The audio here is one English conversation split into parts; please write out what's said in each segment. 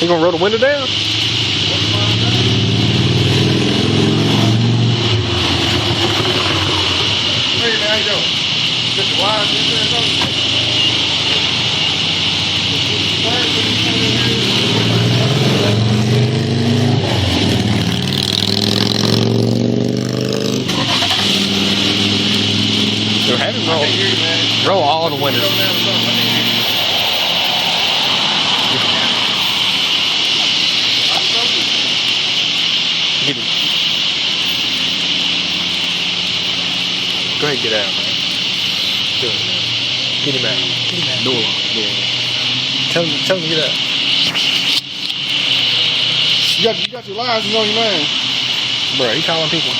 You gonna roll the window down? Hey, man, how you doing? Get the wires in there or something? So have him roll all the windows. Get him. Go ahead and get out, man. Do it. Get him out. Get him out. Door. Yeah. Tell him to get out. You got your license on your man. Bro, he calling people.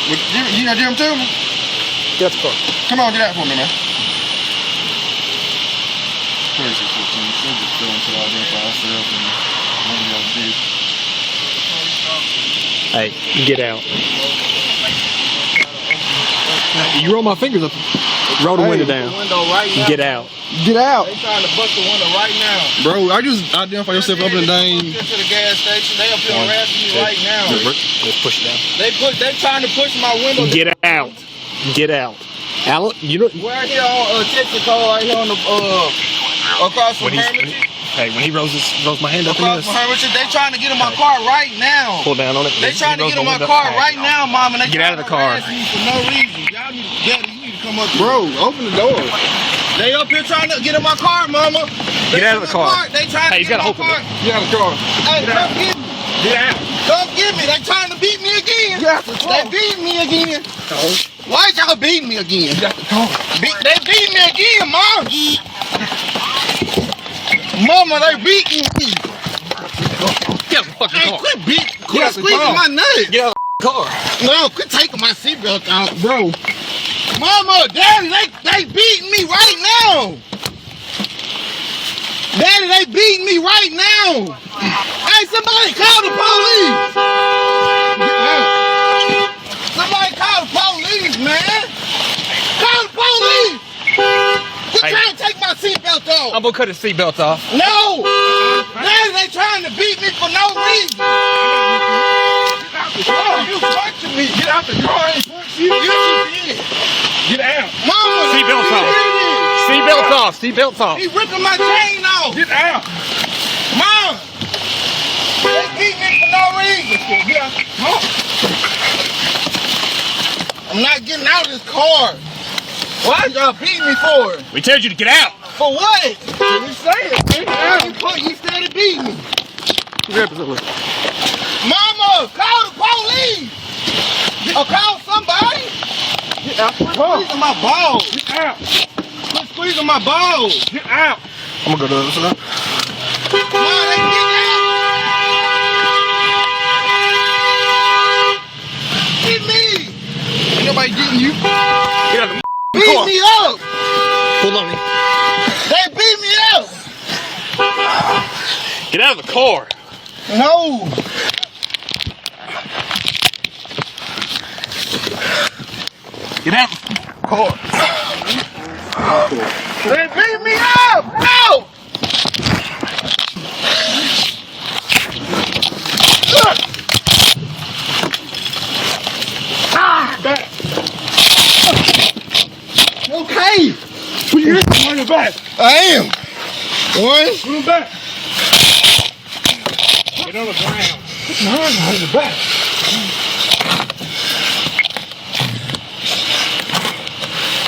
You gonna give him to me? Get out the car. Come on, get out for me, man. Where is it, 14? We'll just go until I identify ourselves and one of y'all do. Hey, get out. You roll my fingers up. Roll the window down. Right now. Get out. Get out. They trying to bust the window right now. Bro, I just identify yourself up in the name. To the gas station. They up here harassing me right now. Let's push it down. They trying to push my window. Get out. Get out. Alan, you know. We're here on Texaco, right here on the across from Hermitage. Hey, when he rolls my hand up in Across this. from Hermitage, they trying to get in my car right now. Pull down on it. They trying to get in my car right now, Mom, and they get out of the car. For no reason. Y'all need to come up. Bro, open the door. They up here trying to get in my car, Mama. Get out of the car. They trying to get in my car. Get out of the car. Hey, come get me. Get out. Come get me. They trying to beat me again. Get out the car. They beat me again. Why y'all beating me again? Get out the car. They beat me again, Mom. Mama, they beating me. Get out the fucking Hey, car. quit squeezing my nuts. Get out of the car. No, quit taking my seatbelt out, bro. Mama, Daddy, they beating me right now. Daddy, they beating me right now. Hey, somebody call the police. Somebody call the police, man. Call the police. Quit trying to take my seatbelt off. I'm gonna cut his seatbelt off. No. Daddy, they trying to beat me for no reason. You punching me. Get out the car. You did. Get out. Mama, Seatbelts off. Seatbelts off. Seatbelts off. He ripping my chain off. Get out. Mom, they beat me for no reason. Get out. I'm not getting out of this car. Why y'all beating me for it? We told you to get out. For what? Can you say it? Get out. You started beating me. Absolutely. Mama, call the police. Or call somebody. Get out the Quit car. squeezing my balls. Get out. Quit squeezing my balls. Get out. I'm gonna go to the other side. Mom, they get out. Get me. Ain't nobody getting you. Get out of the Beat car. me up. Hold on. They beat me up. Get out of the car. No. Get out of the car. They beat me up. No. Back. Okay. Put your hands on your back. I am. One. Put them back. Get on the ground. Put your hands on your back.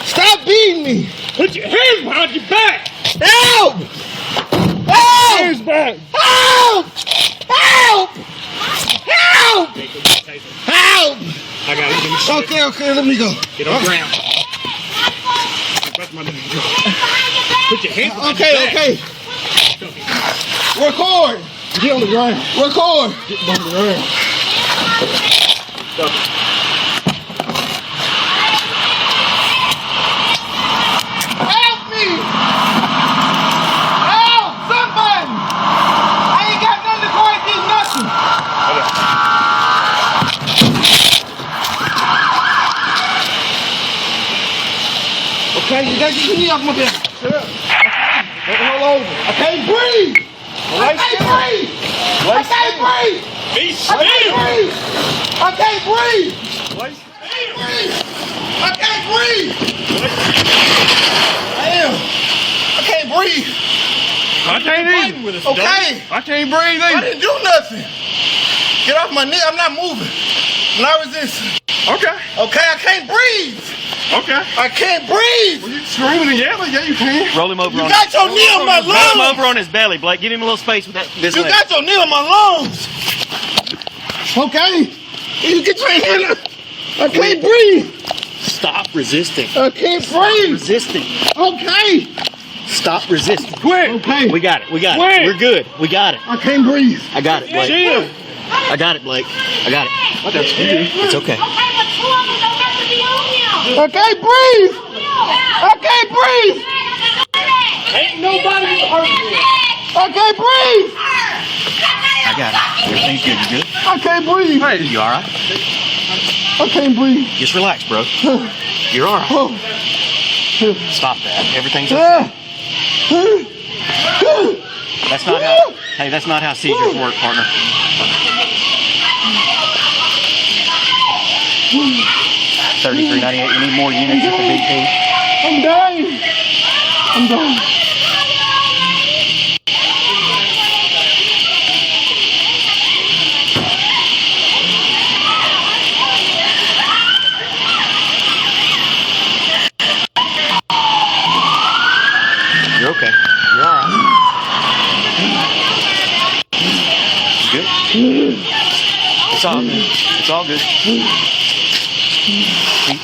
Stop beating me. Put your hands behind your back. Help. Help. Hands back. Help. Help. Help. Help. I got it. Okay, let me go. Get on the ground. Put your hands behind Okay, your back. okay. Record. Get on the ground. Record. Get on the ground. Help me. Help. Somebody. I ain't got nothing to quarantine, nothing. Okay. Okay, you gotta get me off my bed. Sit up. Get the hell over. I can't breathe. I can't breathe. I can't breathe. Be I can't breathe. I can't breathe. What? I can't breathe. Damn. I can't breathe. I can't either. With us, Okay. I can't breathe I either. didn't do nothing. Get off my knee. I'm not moving. I'm not resisting. Okay. Okay, I can't breathe. Okay. I can't breathe. You screaming and yelling? Yeah, you can. Roll him over You on got your knee on my Roll him lungs. over on his belly, Blake. Give him a little space with that. This You leg. got your knee on my lungs. Okay. You get your hand up. I can't breathe. Stop resisting. I can't breathe. Resisting. Okay. Stop resisting. Quick. Okay. We got it. We got Wait. it. We're good. We got it. I can't breathe. I got it, Blake. Chill. I got it, Blake. I got it. It's okay. Okay, but two of them don't have to be on him. I can't breathe. I can't breathe. Ain't nobody hurt me. I can't breathe. I got it. Everything's good. You good? I can't breathe. Hey, you all right? I can't breathe. Just relax, bro. You're all right. Oh. Stop that. Everything's okay. That's not how. Hey, that's not how seizures work, partner. 3398. You need more units at the BP. I'm dying. I'm dying. You're okay. You're all right. You good? It's all good. It's all good.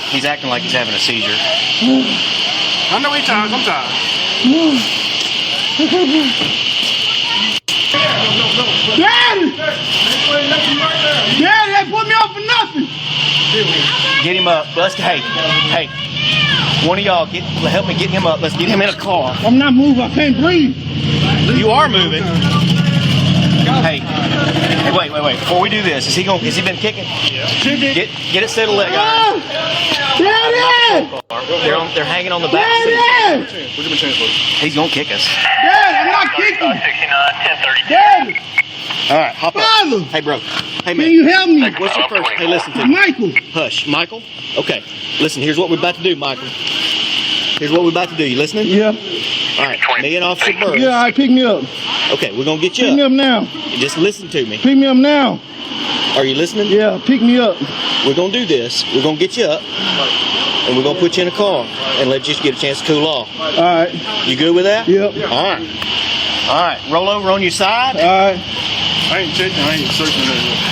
He's acting like he's having a seizure. I know he's tired. I'm tired. Daddy! Daddy, they put me on for nothing. Get him up. Hey. One of y'all help me get him up. Let's get him in a car. I'm not moving. I can't breathe. You are moving. Hey, wait. Before we do this, has he been kicking? Yeah. Get it set a leg. Ah! Daddy! They're hanging on the back seat. Daddy! He's gonna kick us. Daddy, I'm not kicking. 69, 1030. Daddy! All right, hop up. Father! Hey, bro. Hey, Can man. you help me? What's your first? Hey, listen to me. Michael. Hush, Michael. Okay, listen. Here's what we're about to do, Michael. Here's what we're about to do. You listening? Yeah. All right. Me and Officer Burr. Yeah, all right, pick me up. Okay, we're gonna get Pick you me up. up now. Just listen to me. Pick me up now. Are you listening? Yeah, pick me up. We're gonna do this. We're gonna get you up, and we're gonna put you in a car and let you get a chance to cool off. All right. You good with that? Yep. All right. All right. Roll over on your side. All right. I ain't checking. I ain't searching anything.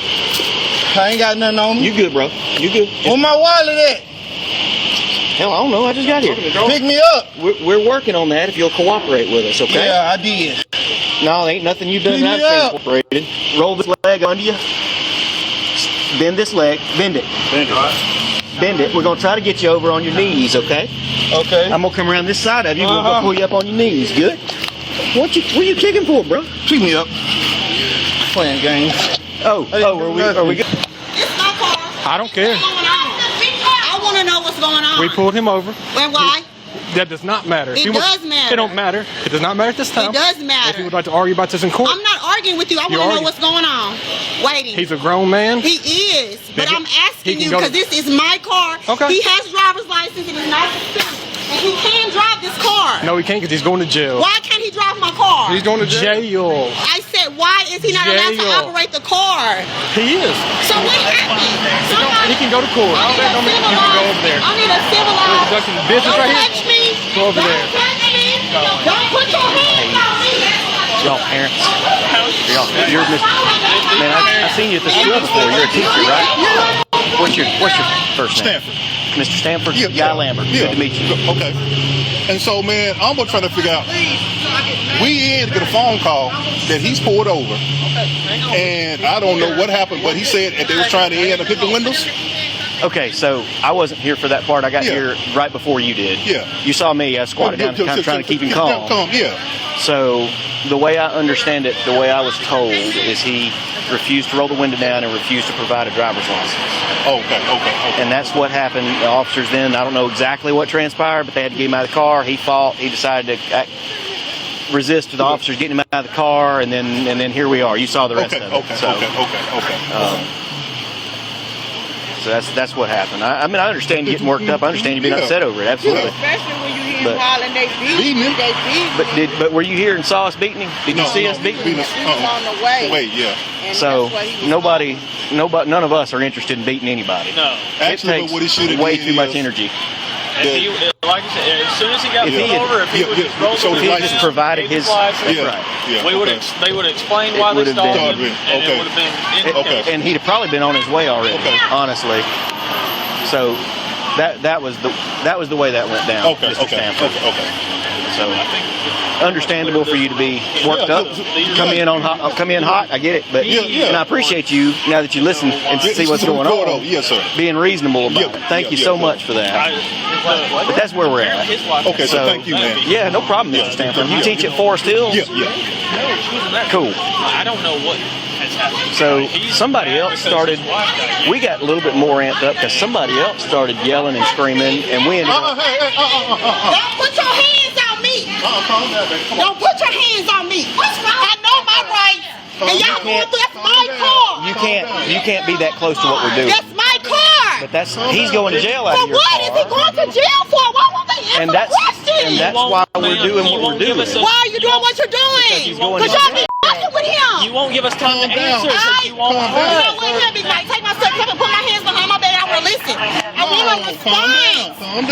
I ain't got nothing on me. You good, bro? You good? Where my wallet at? Hell, I don't know. I just got here. Pick me up. We're working on that. If you'll cooperate with us, okay? Yeah, I did. No, there ain't nothing you've done Pick me that's up. incorporated. Roll this leg under you. Bend this leg. Bend it. Bend it. We're gonna try to get you over on your knees, okay? Okay. I'm gonna come around this side of you. We're gonna pull you up on your knees. Good. What you kicking for, bro? Pick me up. Playing games. Are we good? It's my car. I don't care. What's going on? I want to know what's going on. We pulled him over. And why? That does not matter. It does matter. It don't matter. It does not matter at this time. It does If you matter. would like to argue about this in court, I'm not arguing with you. I want to know arguing. what's going on. Waiting. he's a grown man. He is. But Then I'm he asking can you go to- because this is my car. Okay. He has driver's license and is not suspended. And he can drive this car. No, he can't because he's going to jail. Why can't he drive my car? He's going to jail. I said, why is he not allowed to Jail. operate the car? He is. So what happened? He can go to court. I need a You can civilized. go over there. I need a civilized. We're conducting business Don't right here. touch me. Go over Don't there. touch me. Don't put your hands on me. Y'all parents. You're Mr. Man, I've seen you at the school before. You're a teacher, right? What's your first name? Stanford. Mr. Stanford? Yeah, Guy Lambert. Good to meet you. Okay. And so, man, I'm gonna try to figure out. We in to get a phone call that he's pulled over, and I don't know what happened, but he said that they was trying to end and hit the windows. Okay, so I wasn't here for that part. I got Yeah. here right before you did. Yeah. You saw me. I squatted down, kind of trying to keep him calm. Yeah. So the way I understand it, the way I was told, is he refused to roll the window down, and refused to provide a driver's license. Okay. And that's what happened. The officers then, I don't know exactly what transpired, but they had to get him out of the car. He fought. He decided to resist the officers getting him out of the car, and then here we are. You saw the rest of it. Okay. So that's what happened. I mean, I understand you getting worked up. I understand you being upset over it. Absolutely. Especially when you hear him hollering, they beat him. But were you here and saw us beating him? Did you see us beating him? He was on the way. Wait, yeah. And So that's what he was none of us are interested in beating anybody. No. Actually, it takes what he should have way did too much is- energy. If he, like I said, as soon as he got If he pulled had- over, if he would just roll so the if he window just down, provided gave his- license, Yeah. they would have explained why they would've been- stopped him, Okay. and it would have been indicated. And he'd have probably been on his way already. Okay. Honestly. So that was the way that went down. Okay. Mr. Stanford. Okay. So understandable for you to be worked up, come in hot. I get it, but Yeah. and I appreciate you now that you listen and see what's going on. Yes, sir. Being reasonable about it. Thank you so much for that. But that's where we're at. Okay, so thank you, man. Yeah, no problem, Mr. Stanford. You teach at Forest Hills? Yeah. Cool. I don't know what has happened. So somebody else started. We got a little bit more amped up because somebody else started yelling and screaming, and we ended up. Don't put your hands on me. Calm down, baby. Come on. Don't put your hands on me. I know my rights. And y'all going through, that's my car. You can't be that close to what we're doing. That's my car. But he's going to jail out For of your what is he car. going to jail for? Why won't they answer And the question? that's why we're doing what we're doing. Why are you doing what you're doing? Because he's going Because to y'all be fucking with him. You won't give us time to answer, so you won't You know what, here, big Mike, take my stuff up and put my hands behind my back. I will listen. I want to respond.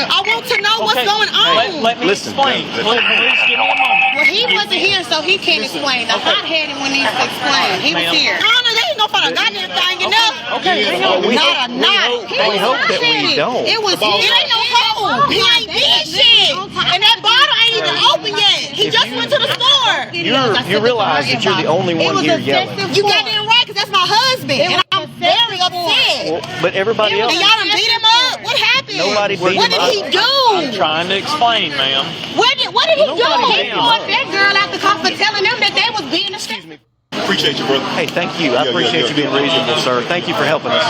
I want to know what's going on. Let me Listen. explain. Please give me a moment. Well, he wasn't here, so he can't explain. The hot had him when he explained. He was here. No, they ain't gonna find a goddamn thing enough. Okay, hang on. Not a knot. we hope that we don't. It was. It ain't no hole. He ain't did shit. And that bottle ain't even open yet. He just went to the store. You realize that you're the only one here yelling. You got that right, because that's my husband. And I'm very upset. Well, but everybody else. And y'all done beat him up? What happened? Nobody beat What him did he up. do? I'm trying to explain, ma'am. What did he do? Nobody He brought that girl out the car for telling them that they was being a Excuse me. Appreciate you, brother. Hey, thank you. I appreciate you being reasonable, sir. Thank you for helping us.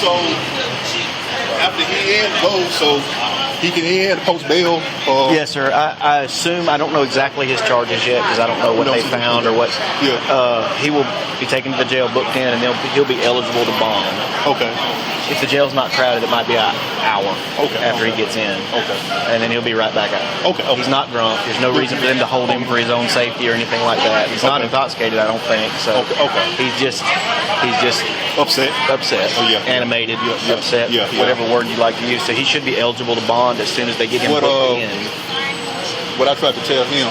So after he ends both, so he can end post bail. Yes, sir. I assume, I don't know exactly his charges yet because I don't know what they found or what. He will be taken to the jail, booked in, and he'll be eligible to bond. Okay. If the jail's not crowded, it might be an hour after he gets in. Okay. And then he'll be right back out. Okay. He's not drunk. There's no reason for them to hold him for his own safety or anything like that. He's not intoxicated, I don't think. So Okay. he's just Upset. upset, animated, upset, whatever word you like to use. So he should be eligible to bond as soon as they get him booked in. What I tried to tell him,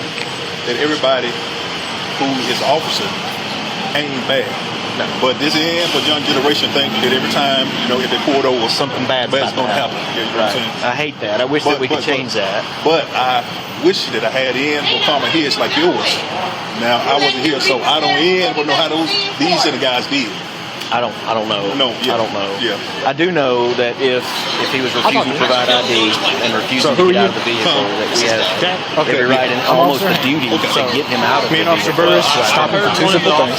that everybody who is an officer ain't bad. No. But this for young generation think that every time, if they pull it over, Something bad's bad's about to going to happen. happen. You know what I'm saying? I hate that. I wish that we could change that. But I wish that I had in for common heads like yours. Now I wasn't here, so I don't know how these other guys did. I don't know. No, yeah. I don't know. Yeah. I do know that if he was refusing to provide ID and refusing to get out of the vehicle, that we have every right and almost the duty to get him out of the Me and Officer vehicle. Burris stopped him for two simple things.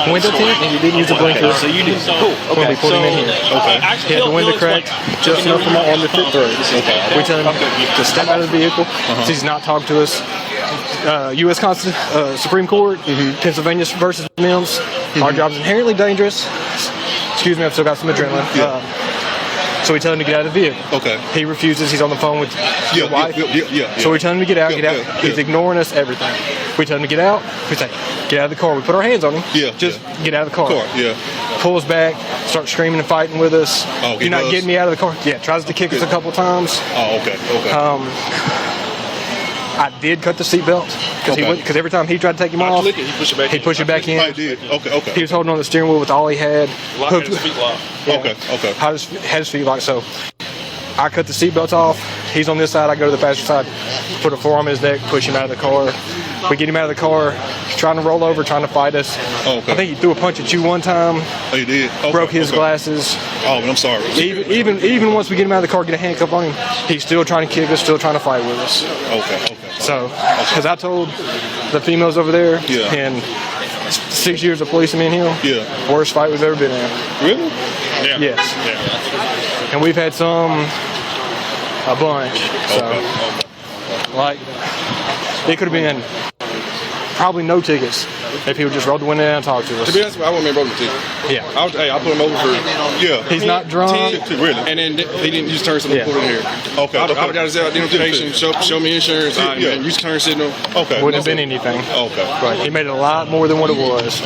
Window tint, and you didn't use a blinker. So you did. Cool. When we Okay. put him in here. He had the window cracked just enough for my arm to fit through. We tell him to step out of the vehicle. He's not talking to us. U.S. Supreme Court, Pennsylvania versus Mims. Our job's inherently dangerous. Excuse me, I've still got some adrenaline. So we tell him to get out of the vehicle. Okay. He refuses. He's on the phone with his wife. So we tell him to get out. He's ignoring us, everything. We tell him to get out. We say, get out of the car. We put our hands on him. Just get out of the car. Pulls back, starts screaming and fighting with us. Oh, You're not getting me out of the car. Yeah, tries to kick us a couple times. Oh, okay. I did cut the seatbelt because every time he tried to take him off, He push it back in. I did. Okay. He was holding on the steering wheel with all he had. Locked his feet locked. Okay. Had his feet locked. So I cut the seatbelts off. He's on this side. I go to the passenger side, put a forearm in his neck, push him out of the car. We get him out of the car. He's trying to roll over, trying to fight us. Okay. I think he threw a punch at you one time. Oh, you did? Okay. Broke his glasses. Oh, I'm sorry. Even once we get him out of the car, get a handcuff on him, he's still trying to kick us, still trying to fight with us. Okay. So, because I told the females over there, Yeah. and 6 years of policing me and him. Yeah. Worst fight we've ever been in. Really? Yeah. Yes. Yeah. And we've had a bunch. So, like, it could have been probably no tickets if he would just roll the window down and talk to us. To be honest, I wouldn't have broken the ticket. Yeah. I put him over for Yeah. He's not drunk. 10, Really? and then he didn't use turn signal. Yeah. Put it here. Okay. I got his identification. Show me insurance. All right, Yeah. man. Use turn signal. Okay. Wouldn't have been anything. Okay. But he made it a lot more than what it was.